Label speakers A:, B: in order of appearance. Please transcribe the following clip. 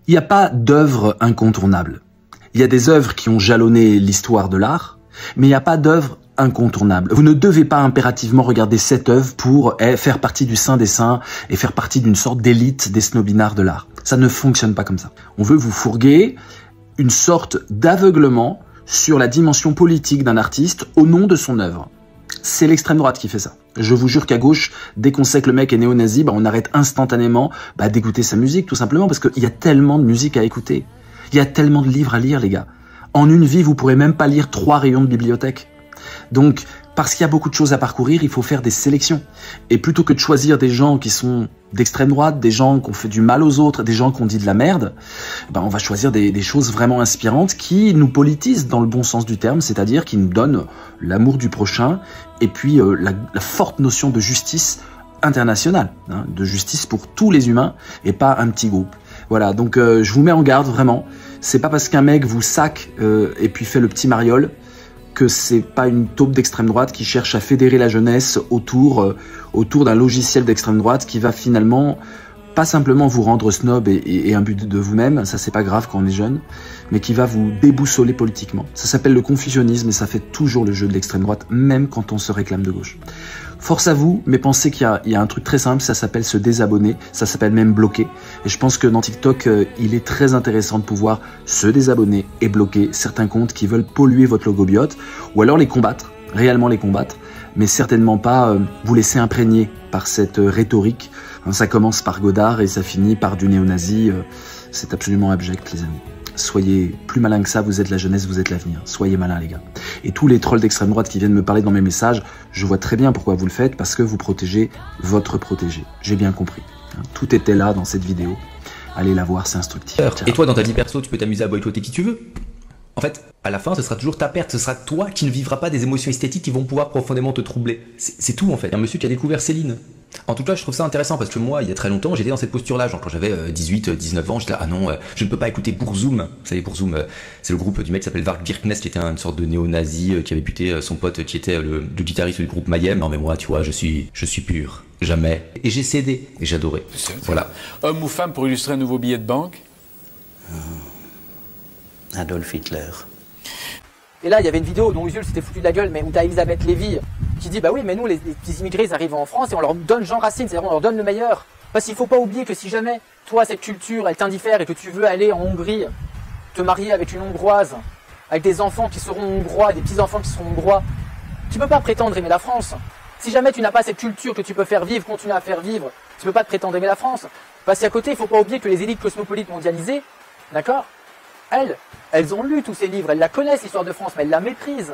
A: Il n'y a pas d'œuvre incontournable. Il y a des œuvres qui ont jalonné l'histoire de l'art, mais il n'y a pas d'œuvre incontournable. Vous ne devez pas impérativement regarder cette œuvre pour faire partie du saint des saints et faire partie d'une sorte d'élite des snobinards de l'art. Ça ne fonctionne pas comme ça. On veut vous fourguer une sorte d'aveuglement sur la dimension politique d'un artiste au nom de son œuvre. C'est l'extrême droite qui fait ça. Je vous jure qu'à gauche, dès qu'on sait que le mec est néo-nazi, on arrête instantanément d'écouter sa musique, tout simplement parce qu'il y a tellement de musique à écouter. Il y a tellement de livres à lire, les gars. En une vie, vous pourrez même pas lire 3 rayons de bibliothèque. Donc, parce qu'il y a beaucoup de choses à parcourir, il faut faire des sélections. Et plutôt que de choisir des gens qui sont d'extrême droite, des gens qui ont fait du mal aux autres, des gens qui ont dit de la merde, on va choisir des choses vraiment inspirantes qui nous politisent dans le bon sens du terme, c'est-à-dire qui nous donnent l'amour du prochain et puis la forte notion de justice internationale, hein, de justice pour tous les humains et pas un petit groupe. Voilà, donc je vous mets en garde vraiment. C'est pas parce qu'un mec vous sac et puis fait le petit mariole que c'est pas une taupe d'extrême droite qui cherche à fédérer la jeunesse autour d'un logiciel d'extrême droite qui va finalement pas simplement vous rendre snob et imbu de vous-même, ça c'est pas grave quand on est jeune, mais qui va vous déboussoler politiquement. Ça s'appelle le confusionnisme et ça fait toujours le jeu de l'extrême droite, même quand on se réclame de gauche. Force à vous, mais pensez qu'il y a un truc très simple, ça s'appelle se désabonner, ça s'appelle même bloquer. Et je pense que dans TikTok, il est très intéressant de pouvoir se désabonner et bloquer certains comptes qui veulent polluer votre logobiote, ou alors les combattre, réellement les combattre, mais certainement pas vous laisser imprégner par cette rhétorique. Ça commence par Godard et ça finit par du néo-nazi. C'est absolument abject, les amis. Soyez plus malins que ça, vous êtes la jeunesse, vous êtes l'avenir. Soyez malins, les gars. Et tous les trolls d'extrême droite qui viennent me parler dans mes messages, je vois très bien pourquoi vous le faites, parce que vous protégez votre protégé. J'ai bien compris. Tout était là dans cette vidéo. Allez la voir, c'est instructif.
B: Et toi, dans ta vie perso, tu peux t'amuser à boycotter qui tu veux. En fait, à la fin, ce sera toujours ta perte. Ce sera toi qui ne vivras pas des émotions esthétiques qui vont pouvoir profondément te troubler. C'est tout, en fait. Il y a un monsieur qui a découvert Céline. En tout cas, je trouve ça intéressant parce que moi, il y a très longtemps, j'étais dans cette posture-là. Genre, quand j'avais 18, 19 ans, j'étais là, ah non, je ne peux pas écouter Burzum. Vous savez, Burzum, c'est le groupe du mec qui s'appelle Varg Vikernes, qui était une sorte de néo-nazi qui avait buté son pote qui était le guitariste du groupe Mayhem. Non, mais moi, tu vois, je suis pur. Jamais. Et j'ai cédé. Et j'adorais. Voilà.
C: Homme ou femme pour illustrer un nouveau billet de banque?
D: Adolf Hitler.
E: Et là, il y avait une vidéo dont Usul s'était foutu de la gueule, mais où t'as Elisabeth Lévy qui dit, bah oui, mais nous, les petits immigrés, ils arrivent en France et on leur donne Jean Racine, c'est-à-dire on leur donne le meilleur. Parce qu'il faut pas oublier que si jamais, toi, cette culture, elle t'indiffère et que tu veux aller en Hongrie, te marier avec une Hongroise, avec des enfants qui seront hongrois, des petits-enfants qui seront hongrois, tu peux pas prétendre aimer la France. Si jamais tu n'as pas cette culture que tu peux faire vivre, continuer à faire vivre, tu peux pas te prétendre aimer la France. Parce qu'à côté, il faut pas oublier que les élites cosmopolites mondialisées, d'accord, elles ont lu tous ces livres, elles la connaissent l'histoire de France, mais elles la méprisent.